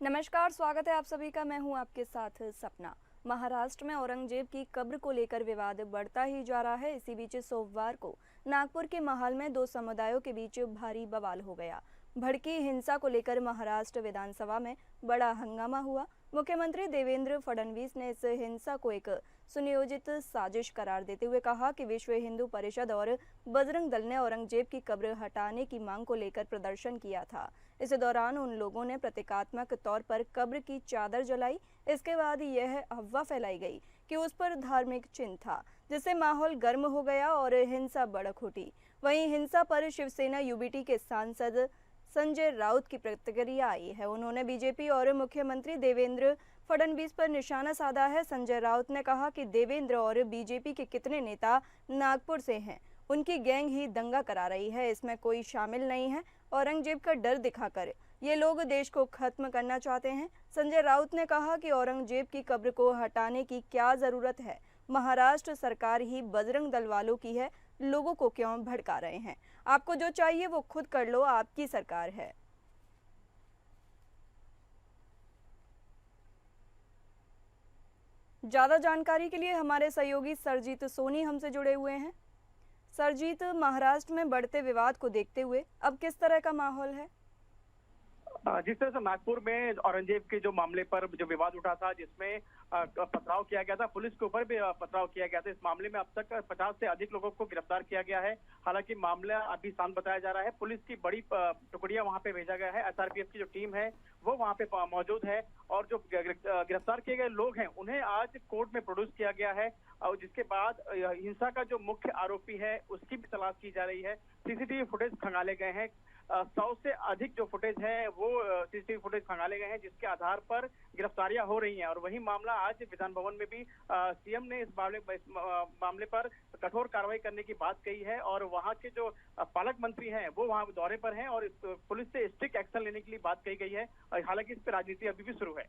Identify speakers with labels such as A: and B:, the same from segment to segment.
A: नमस्कार, स्वागत है आप सभी का। मैं हूं आपके साथ सपना। महाराष्ट्र में औरंगजेब की कब्र को लेकर विवाद बढ़ता ही जा रहा है। इसी बीच सोमवार को नागपुर के महाल में दो समुदायों के बीच भारी बवाल हो गया। भड़की हिंसा को लेकर महाराष्ट्र विधानसभा में बड़ा हंगामा हुआ। मुख्यमंत्री देवेंद्र फडणवीस ने इस हिंसा को एक सुनियोजित साजिश करार देते हुए कहा कि विश्व हिंदू परिषद और बजरंग दल ने औरंगजेब की कब्र हटाने की मांग को लेकर प्रदर्शन किया था। इस दौरान उन लोगों ने प्रतीकात्मक तौर पर कब्र की चादर जलाई। इसके बाद यह अफवाह फैलाई गई कि उस पर धार्मिक चिन्ह था, जिससे माहौल गर्म हो गया और हिंसा भड़क उठी। वहीं हिंसा पर शिवसेना यूबीटी के सांसद संजय राउत की प्रतिक्रिया आई है। उन्होंने बीजेपी और मुख्यमंत्री देवेंद्र फडणवीस पर निशाना साधा है। संजय राउत ने कहा कि देवेंद्र और बीजेपी के कितने नेता नागपुर से हैं, उनकी गैंग ही दंगा करा रही है, इसमें कोई शामिल नहीं है। औरंगजेब का डर दिखाकर ये लोग देश को खत्म करना चाहते हैं। संजय राउत ने कहा कि औरंगजेब की कब्र को हटाने की क्या जरूरत है, महाराष्ट्र सरकार ही बजरंग दल वालों की है, लोगों को क्यों भड़का रहे हैं। आपको जो चाहिए वो खुद कर लो, आपकी सरकार है। ज्यादा जानकारी के लिए हमारे सहयोगी सरजीत सोनी हमसे जुड़े हुए हैं। सरजीत, महाराष्ट्र में बढ़ते विवाद को देखते हुए अब किस तरह का माहौल है?
B: जिस तरह से नागपुर में औरंगजेब के जो मामले पर जो विवाद उठा था, जिसमें पथराव किया गया था, पुलिस के ऊपर भी पथराव किया गया था। इस मामले में अब तक 50 से अधिक लोगों को गिरफ्तार किया गया है। हालांकि मामला अभी शांत बताया जा रहा है। पुलिस की बड़ी टुकड़ियां वहां पे भेजा गया है। एसआरपीएफ की जो टीम है वो वहां पे मौजूद है और जो गिरफ्तार किए गए लोग हैं उन्हें आज कोर्ट में प्रोड्यूस किया गया है। और जिसके बाद हिंसा का जो मुख्य आरोपी है उसकी भी तलाश की जा रही है। सीसीटीवी फुटेज खंगाले गए हैं। 100 से अधिक जो फुटेज है वो सीसीटीवी फुटेज खंगाले गए हैं, जिसके आधार पर गिरफ्तारियां हो रही हैं। और वही मामला आज विधान भवन में भी सीएम ने इस मामले पर कठोर कार्रवाई करने की बात कही है और वहां के जो पालक मंत्री हैं वो वहां दौरे पर हैं और पुलिस से स्ट्रिक्ट एक्शन लेने के लिए बात कही गई है। हालांकि इस पर राजनीति अभी भी शुरू है।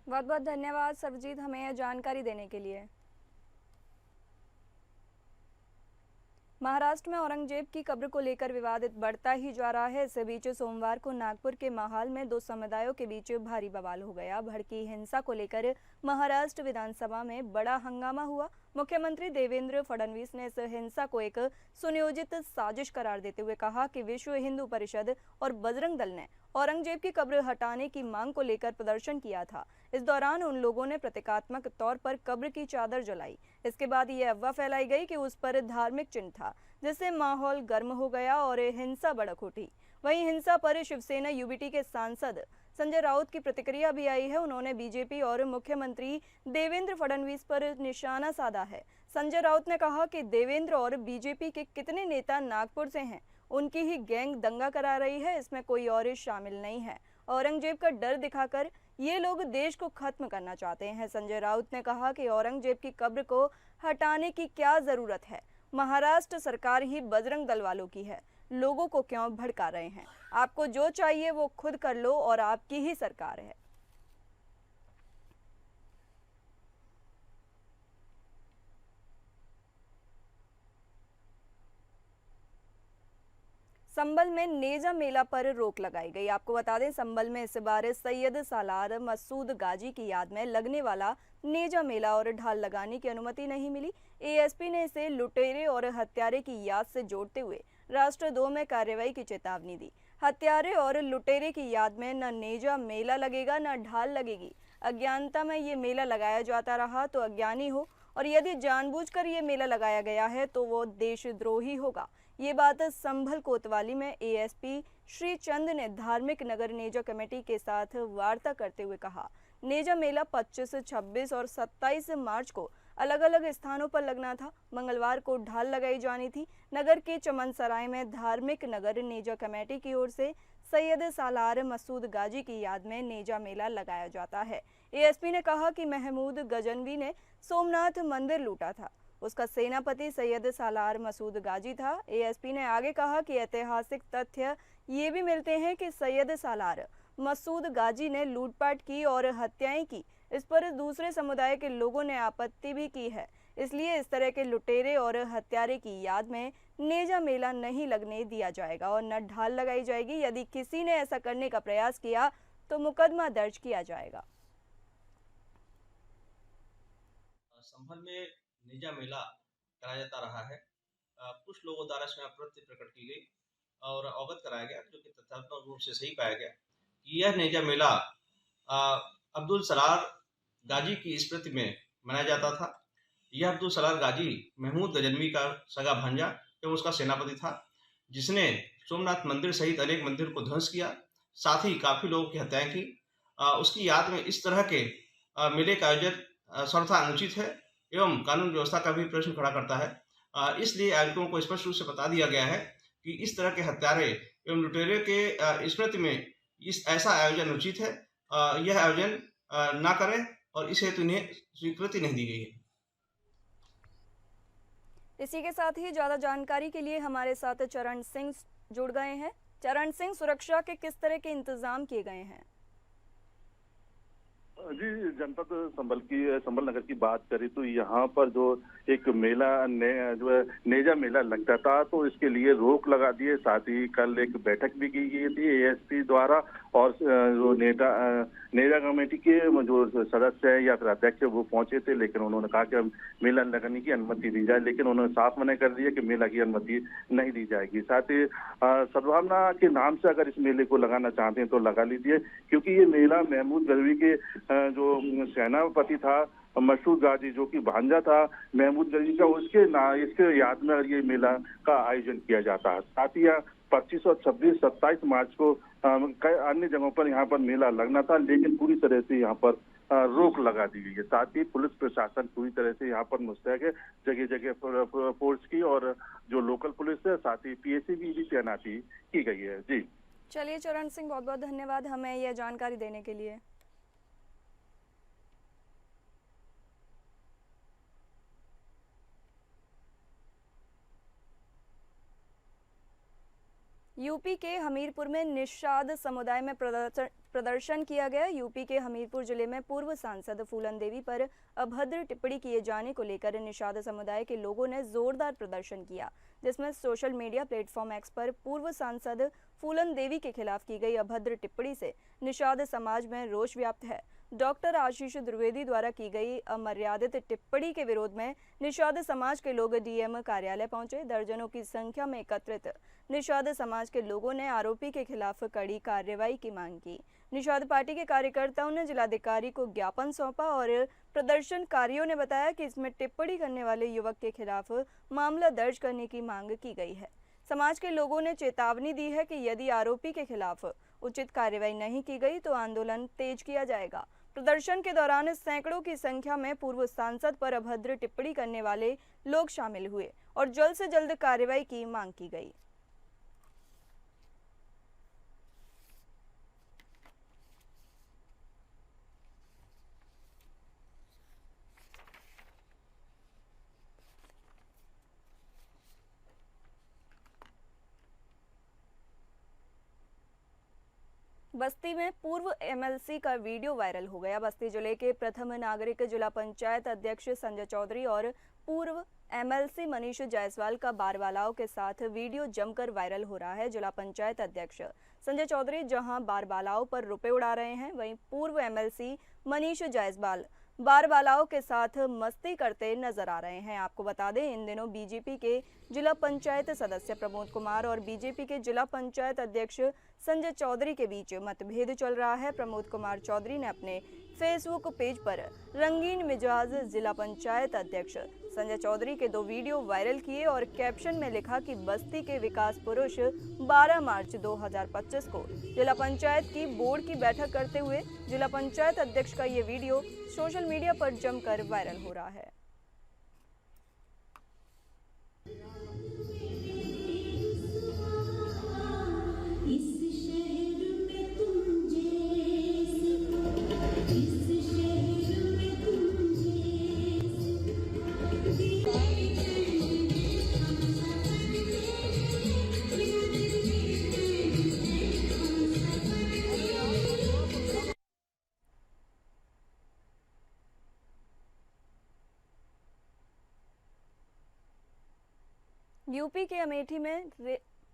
A: बहुत बहुत धन्यवाद सरजीत, हमें यह जानकारी देने के लिए। महाराष्ट्र में औरंगजेब की कब्र को लेकर विवाद बढ़ता ही जा रहा है। इस बीच सोमवार को नागपुर के महाल में दो समुदायों के बीच भारी बवाल हो गया। भड़की हिंसा को लेकर महाराष्ट्र विधानसभा में बड़ा हंगामा हुआ। मुख्यमंत्री देवेंद्र फडणवीस ने इस हिंसा को एक सुनियोजित साजिश करार देते हुए कहा कि विश्व हिंदू परिषद और बजरंग दल ने औरंगजेब की कब्र हटाने की मांग को लेकर प्रदर्शन किया था। इस दौरान उन लोगों ने प्रतीकात्मक तौर पर कब्र की चादर जलाई। इसके बाद ये अफवाह फैलाई गई कि उस पर धार्मिक चिन्ह था, जिससे माहौल गर्म हो गया और हिंसा भड़क उठी। वहीं हिंसा पर शिवसेना यूबीटी के सांसद संजय राउत की प्रतिक्रिया भी आई है। उन्होंने बीजेपी और मुख्यमंत्री देवेंद्र फडणवीस पर निशाना साधा है। संजय राउत ने कहा कि देवेंद्र और बीजेपी के कितने नेता नागपुर से हैं, उनकी ही गैंग दंगा करा रही है, इसमें कोई और शामिल नहीं है। औरंगजेब का डर दिखाकर ये लोग देश को खत्म करना चाहते हैं। संजय राउत ने कहा कि औरंगजेब की कब्र को हटाने की क्या जरूरत है, महाराष्ट्र सरकार ही बजरंग दल वालों की है, लोगों को क्यों भड़का रहे हैं। आपको जो चाहिए वो खुद कर लो और आपकी ही सरकार है। संभल में नेजा मेला पर रोक लगाई गई। आपको बता दें, संभल में इस बार सैयद सालार मसूद गाजी की याद में लगने वाला नेजा मेला और ढाल लगाने की अनुमति नहीं मिली। एएसपी ने इसे लुटेरे और हत्यारे की याद से जोड़ते हुए राष्ट्र 2 में कार्रवाई की चेतावनी दी। हत्यारे और लुटेरे की याद में न नेजा मेला लगेगा न ढाल लगेगी। अज्ञानता में ये मेला लगाया जाता रहा तो अज्ञानी हो, और यदि जानबूझकर ये मेला लगाया गया है तो वो देशद्रोही होगा। ये बात संभल कोतवाली में एएसपी श्री चंद ने धार्मिक नगर नेजा कमेटी के साथ वार्ता करते हुए कहा। नेजा मेला 25, 26 और 27 मार्च को अलग अलग स्थानों पर लगना था। मंगलवार को ढाल लगाई जानी थी। नगर के चमन सराय में धार्मिक नगर नेजा कमेटी की ओर से सैयद सालार मसूद गाजी की याद में नेजा मेला लगाया जाता है। एएसपी ने कहा कि महमूद गजनवी ने सोमनाथ मंदिर लूटा था, उसका सेनापति सैयद सालार मसूद गाजी था। एएसपी ने आगे कहा कि ऐतिहासिक तथ्य ये भी मिलते हैं कि सैयद सालार मसूद गाजी ने लूटपाट की और हत्याएं की। इस पर दूसरे समुदाय के लोगों ने आपत्ति भी की है। इसलिए इस तरह के लुटेरे और हत्यारे की याद में नेजा मेला नहीं लगने दिया जाएगा और न ढाल लगाई जाएगी। यदि किसी ने ऐसा करने का प्रयास किया तो मुकदमा दर्ज किया जाएगा।
C: संभल में नेजा मेला कराया जाता रहा है। कुछ लोगों द्वारा इसमें आपत्ति प्रकट की गई और अवगत कराया गया, जो कि तथ्यात्मक रूप से सही पाया गया कि यह नेजा मेला अब्दुल सलार गाजी की स्मृति में मनाया जाता था। यह अब्दुल सलार गाजी महमूद गजनवी का सगा भांजा एवं उसका सेनापति था, जिसने सोमनाथ मंदिर सहित अनेक मंदिर को ध्वंस किया, साथ ही काफी लोगों की हत्याएं की। उसकी याद में इस तरह के मेले का आयोजन सर्वथा अनुचित है एवं कानून व्यवस्था का भी प्रश्न खड़ा करता है। इसलिए आयुक्तों को स्पष्ट रूप से बता दिया गया है कि इस तरह के हत्यारे एवं लुटेरे के स्मृति में इस ऐसा आयोजन उचित है। यह आयोजन ना करें और इस हेतु इन्हें स्वीकृति नहीं दी गई है।
A: इसी के साथ ही ज्यादा जानकारी के लिए हमारे साथ चरण सिंह जुड़ गए हैं। चरण सिंह, सुरक्षा के किस तरह के इंतजाम किए गए हैं?
D: जी, जनपद संभल नगर की बात करें तो यहाँ पर जो एक मेला जो है नेजा मेला लगता था, तो इसके लिए रोक लगा दिए। साथ ही कल एक बैठक भी की गई थी एएसपी द्वारा, और जो नेजा कमेटी के जो सदस्य है या फिर अध्यक्ष है वो पहुंचे थे, लेकिन उन्होंने कहा कि हम मेला लगाने की अनुमति दी जाए, लेकिन उन्होंने साफ मना कर दिया कि मेला की अनुमति नहीं दी जाएगी। साथ ही सद्भावना के नाम से अगर इस मेले को लगाना चाहते हैं तो लगा लीजिए, क्योंकि ये मेला महमूद गजनवी के जो सेनापति था मसूद गाजी, जो कि भांजा था महमूद गजनवी का, इसके याद में ये मेला का आयोजन किया जाता है। साथ ही 25 और 26 27 मार्च को कई अन्य जगहों पर यहाँ पर मेला लगना था, लेकिन पूरी तरह से यहाँ पर रोक लगा दी गई है। साथ ही पुलिस प्रशासन पूरी तरह से यहाँ पर मुस्तैद है, जगह जगह फोर्स की और जो लोकल पुलिस है, साथ ही पीएसी भी तैनाती की गई है। जी
A: चलिए चरण सिंह, बहुत बहुत धन्यवाद हमें यह जानकारी देने के लिए। यूपी के हमीरपुर में निषाद समुदाय में प्रदर्शन किया गया। यूपी के हमीरपुर जिले में पूर्व सांसद फूलन देवी पर अभद्र टिप्पणी किए जाने को लेकर निषाद समुदाय के लोगों ने जोरदार प्रदर्शन किया, जिसमें सोशल मीडिया प्लेटफॉर्म एक्स पर पूर्व सांसद फूलन देवी के खिलाफ की गई अभद्र टिप्पणी से निषाद समाज में रोष व्याप्त है। डॉक्टर आशीष द्विवेदी द्वारा की गई अमर्यादित टिप्पणी के विरोध में निषाद समाज के लोग डीएम कार्यालय पहुंचे। दर्जनों की संख्या में एकत्रित निषाद समाज के लोगों ने आरोपी के खिलाफ कड़ी कार्रवाई की मांग की। निषाद पार्टी के कार्यकर्ताओं ने जिलाधिकारी को ज्ञापन सौंपा और प्रदर्शनकारियों ने बताया कि इसमें टिप्पणी करने वाले युवक के खिलाफ मामला दर्ज करने की मांग की गई है। समाज के लोगों ने चेतावनी दी है कि यदि आरोपी के खिलाफ उचित कार्रवाई नहीं की गई तो आंदोलन तेज किया जाएगा। प्रदर्शन के दौरान सैकड़ों की संख्या में पूर्व सांसद पर अभद्र टिप्पणी करने वाले लोग शामिल हुए और जल्द से जल्द कार्रवाई की मांग की गई। बस्ती में पूर्व एमएलसी का वीडियो वायरल हो गया। बस्ती जिले के प्रथम नागरिक जिला पंचायत अध्यक्ष संजय चौधरी और पूर्व एमएलसी मनीष जायसवाल का बारबालाओं के साथ वीडियो जमकर वायरल हो रहा है। जिला पंचायत अध्यक्ष संजय चौधरी जहां बारबालाओं पर रुपए उड़ा रहे हैं, वहीं पूर्व एमएलसी मनीष जायसवाल बारबालाओं के साथ मस्ती करते नजर आ रहे हैं। आपको बता दें, इन दिनों बीजेपी के जिला पंचायत सदस्य प्रमोद कुमार और बीजेपी के जिला पंचायत अध्यक्ष संजय चौधरी के बीच मतभेद चल रहा है। प्रमोद कुमार चौधरी ने अपने फेसबुक पेज पर रंगीन मिजाज जिला पंचायत अध्यक्ष संजय चौधरी के 2 वीडियो वायरल किए और कैप्शन में लिखा कि बस्ती के विकास पुरुष 12 मार्च 2025 को जिला पंचायत की बोर्ड की बैठक करते हुए जिला पंचायत अध्यक्ष का ये वीडियो सोशल मीडिया पर जमकर वायरल हो रहा है।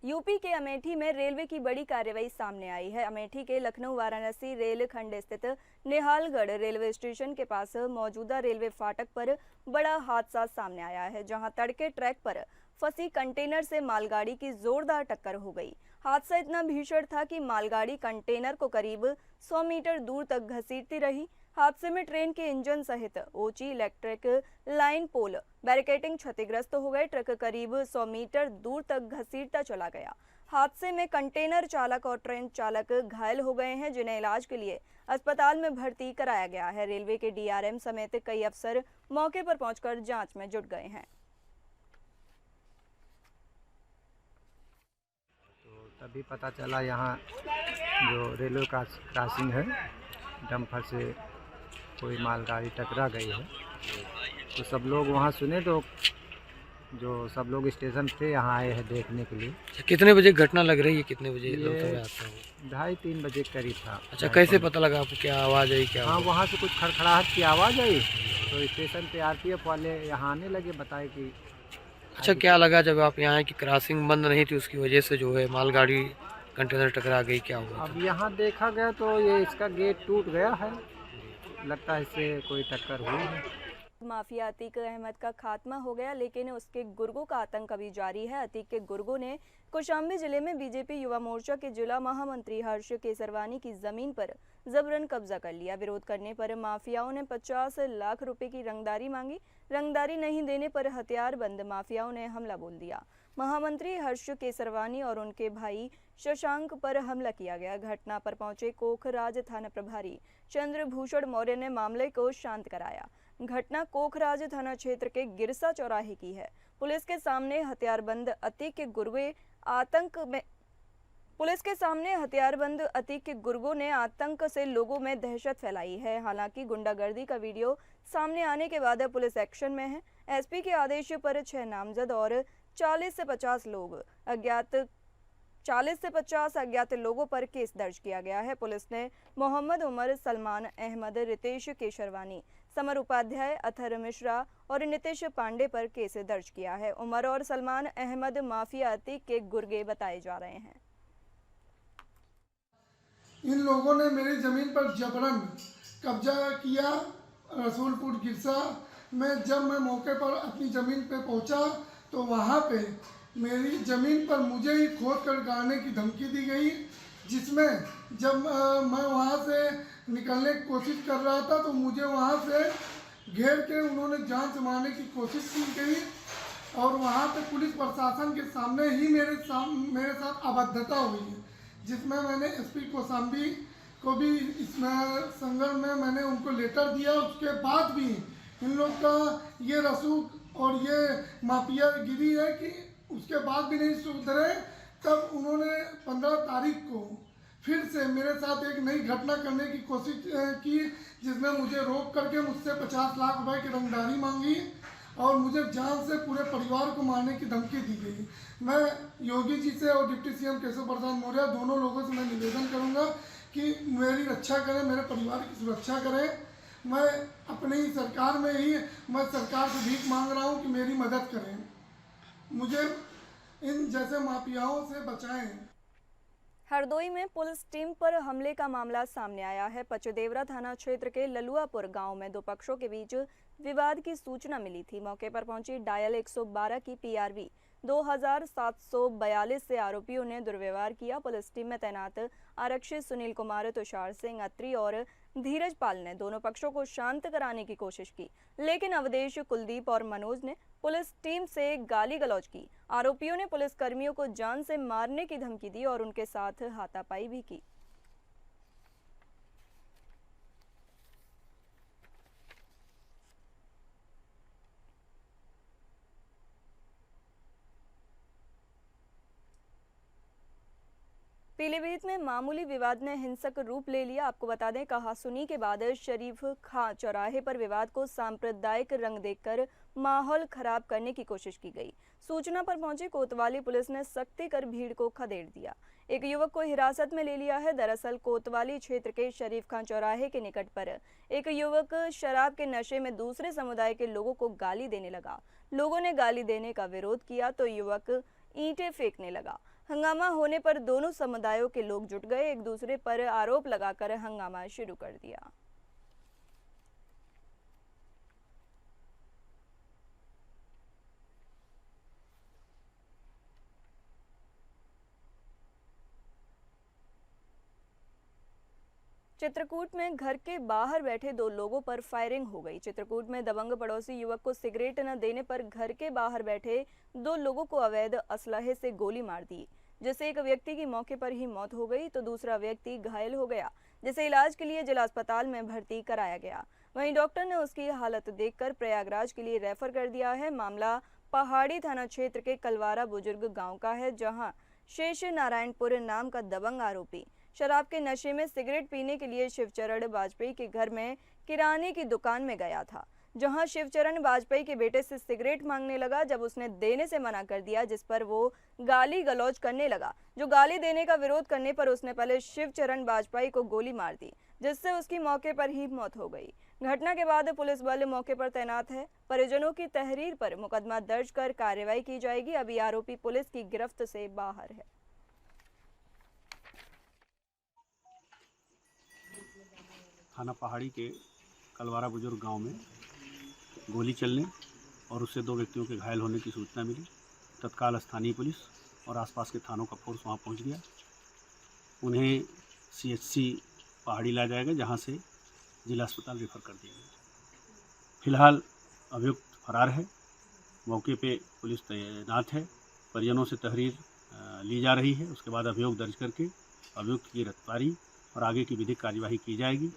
A: यूपी के अमेठी में रेलवे की बड़ी कार्रवाई सामने आई है। अमेठी के लखनऊ वाराणसी रेल खंड स्थित निहालगढ़ रेलवे स्टेशन के पास मौजूदा रेलवे फाटक पर बड़ा हादसा सामने आया है, जहां तड़के ट्रैक पर फंसी कंटेनर से मालगाड़ी की जोरदार टक्कर हो गई। हादसा इतना भीषण था कि मालगाड़ी कंटेनर को करीब 100 मीटर दूर तक घसीटती रही। हादसे में ट्रेन के इंजन सहित ऊंची इलेक्ट्रिक लाइन पोल बैरिकेडिंग क्षतिग्रस्त हो गए। ट्रक करीब 100 मीटर दूर तक घसीटता चला गया। हादसे में कंटेनर चालक और ट्रेन चालक घायल हो गए हैं, जिन्हें इलाज के लिए अस्पताल में भर्ती कराया गया है। रेलवे के डीआरएम समेत कई अफसर मौके पर पहुंचकर जांच में जुट गए हैं।
E: तो तभी पता चला यहाँ जो रेलवे क्रॉसिंग है, डंपर से कोई मालगाड़ी टकरा गई है। तो सब लोग वहाँ सुने, तो जो सब लोग स्टेशन थे यहाँ आए हैं देखने के लिए।
F: कितने बजे घटना लग रही है? कितने बजे
E: ये
F: समय आता है?
E: 2:30-3 बजे करीब था।
F: अच्छा, कैसे पता लगा आपको? क्या आवाज़ आई? क्या
E: हाँ,
F: हुआ?
E: वहाँ से कुछ खड़खड़ाहट की आवाज़ आई, तो स्टेशन पे आरपीएफ वाले यहाँ आने लगे, बताए कि
F: अच्छा, क्या लगा जब आप यहाँ आए कि क्रॉसिंग बंद नहीं थी, उसकी वजह से जो है मालगाड़ी कंटेनर टकरा गई? क्या हुआ था?
E: अब यहाँ देखा गया तो ये इसका गेट टूट गया है, लगता है इससे कोई टक्कर हुई है।
A: माफिया अतीक अहमद का खात्मा हो गया, लेकिन उसके गुर्गों का आतंक अभी जारी है। अतीक के गुर्गों ने कौशाम्बी जिले में बीजेपी युवा मोर्चा के जिला महामंत्री हर्ष केसरवानी की जमीन पर जबरन कब्जा कर लिया। विरोध करने पर माफियाओं ने 50 लाख रुपए की रंगदारी मांगी। रंगदारी नहीं देने पर हथियारबंद माफियाओं ने हमला बोल दिया। महामंत्री हर्ष केसरवानी और उनके भाई शशांक पर हमला किया गया। घटना पर पहुंचे कोखराज थाना प्रभारी चंद्रभूषण मौर्य ने मामले को शांत कराया। घटना कोखराज थाना क्षेत्र के गिरसा चौराहे की है। पुलिस के सामने हथियारबंद अतीक के गुर्गों ने आतंक से लोगों में दहशत फैलाई है। हालांकि गुंडागर्दी का वीडियो सामने आने के बाद पुलिस एक्शन में है। एसपी के आदेश पर 6 नामजद और 40 से 50 अज्ञात लोगों पर केस दर्ज किया गया है। पुलिस ने मोहम्मद उमर, सलमान अहमद, रितेश केशरवानी, समर उपाध्याय, अथर मिश्रा और नितिश पांडे पर केस दर्ज किया है। उमर और सलमान अहमद माफिया अतीक के गुर्गे बताए जा रहे हैं।
G: इन लोगों ने मेरी ज़मीन पर जबरन कब्जा किया। रसूलपुर गिरसा में जब मैं मौके पर अपनी ज़मीन पे पहुंचा तो वहां पे मेरी ज़मीन पर मुझे ही खोद कर गाड़ने की धमकी दी गई, जिसमें जब मैं वहां से निकलने की कोशिश कर रहा था तो मुझे वहां से घेर के उन्होंने जान से मारने की कोशिश की गई। और वहां पे पुलिस प्रशासन के सामने ही मेरे साथ अभद्रता हुई है, जिसमें मैंने एसपी कौशाम्बी को भी इसमें संगठन में मैंने उनको लेटर दिया। उसके बाद भी इन लोग का ये रसूख और ये माफिया गिरी है कि उसके बाद भी नहीं सुधरे। तब उन्होंने 15 तारीख को फिर से मेरे साथ एक नई घटना करने की कोशिश की, जिसमें मुझे रोक करके मुझसे 50 लाख रुपए की रंगदारी मांगी और मुझे जान से पूरे परिवार को मारने की धमकी दी गई। मैं योगी जी से और डिप्टी सीएम केशव प्रसाद मौर्य दोनों लोगों से मैं निवेदन करूंगा कि मेरी रक्षा करें, मेरे परिवार की सुरक्षा करें। मैं अपनी ही सरकार में ही मैं सरकार से भीख मांग रहा हूं कि मेरी मदद करें, मुझे इन जैसे माफियाओं से बचाएं।
A: हरदोई में पुलिस टीम पर हमले का मामला सामने आया है। पचदेवरा थाना क्षेत्र के ललुआपुर गांव में दो पक्षों के बीच विवाद की सूचना मिली थी। मौके पर पहुंची डायल 112 की पीआरवी 2742 से आरोपियों ने दुर्व्यवहार किया। पुलिस टीम में तैनात आरक्षी सुनील कुमार, तुषार सिंह अत्री और धीरज पाल ने दोनों पक्षों को शांत कराने की कोशिश की, लेकिन अवधेश, कुलदीप और मनोज ने पुलिस टीम से गाली गलौज की। आरोपियों ने पुलिस कर्मियों को जान से मारने की धमकी दी और उनके साथ हाथापाई भी की। पीलीभीत में मामूली विवाद ने हिंसक रूप ले लिया। आपको बता दें, कहासुनी के बाद शरीफ खां चौराहे पर विवाद को सांप्रदायिक रंग देकर माहौल खराब करने की कोशिश की गई। सूचना पर पहुंची कोतवाली पुलिस ने सख्ती कर भीड़ को खदेड़ दिया। एक युवक को हिरासत में ले लिया है। दरअसल कोतवाली क्षेत्र के शरीफ खां चौराहे के निकट पर एक युवक शराब के नशे में दूसरे समुदाय के लोगों को गाली देने लगा। लोगों ने गाली देने का विरोध किया तो युवक ईंटें फेंकने लगा। हंगामा होने पर दोनों समुदायों के लोग जुट गए, एक दूसरे पर आरोप लगाकर हंगामा शुरू कर दिया। चित्रकूट में घर के बाहर बैठे दो लोगों पर फायरिंग हो गई। चित्रकूट में दबंग पड़ोसी युवक को सिगरेट न देने पर घर के बाहर बैठे दो लोगों को अवैध असलहे से गोली मार दी, जिससे एक व्यक्ति की मौके पर ही मौत हो गई तो दूसरा व्यक्ति घायल हो गया, जिसे इलाज के लिए जिला अस्पताल में भर्ती कराया गया। वहीं डॉक्टर ने उसकी हालत देखकर प्रयागराज के लिए रेफर कर दिया है। मामला पहाड़ी थाना क्षेत्र के कलवारा बुजुर्ग गाँव का है, जहाँ शेष नारायणपुर नाम का दबंग आरोपी शराब के नशे में सिगरेट पीने के लिए शिवचरण वाजपेयी के घर में किराने की दुकान में गया था, जहां शिवचरण वाजपेयी के बेटे से सिगरेट मांगने लगा। जब उसने देने से मना कर दिया, जिस पर वो गाली गलौज करने लगा। जो गाली देने का विरोध करने पर उसने पहले शिवचरण वाजपेयी को गोली मार दी, जिससे उसकी मौके पर ही मौत हो गई। घटना के बाद पुलिस बल मौके पर तैनात है। परिजनों की तहरीर पर मुकदमा दर्ज कर कार्रवाई की जाएगी। अभी आरोपी पुलिस की गिरफ्त से बाहर है।
H: थाना पहाड़ी के कलवारा बुजुर्ग गांव में गोली चलने और उससे दो व्यक्तियों के घायल होने की सूचना मिली। तत्काल स्थानीय पुलिस और आसपास के थानों का फोर्स वहां पहुंच गया। उन्हें CHC पहाड़ी लाया जाएगा, जहां से जिला अस्पताल रेफर कर दिया गया। फिलहाल अभियुक्त फरार है। मौके पे पुलिस तैनात है। परिजनों से तहरीर ली जा रही है। उसके बाद अभियोग दर्ज करके अभियुक्त की गिरफ्तारी और आगे की विधिक कार्यवाही की जाएगी।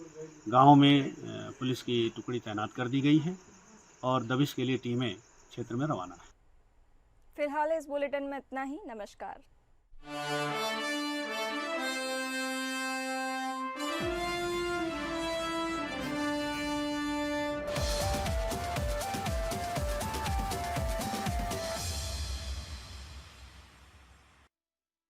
H: गांव में पुलिस की टुकड़ी तैनात कर दी गई है और दबिश के लिए टीमें क्षेत्र में रवाना है।
A: फिलहाल इस बुलेटिन में इतना ही। नमस्कार।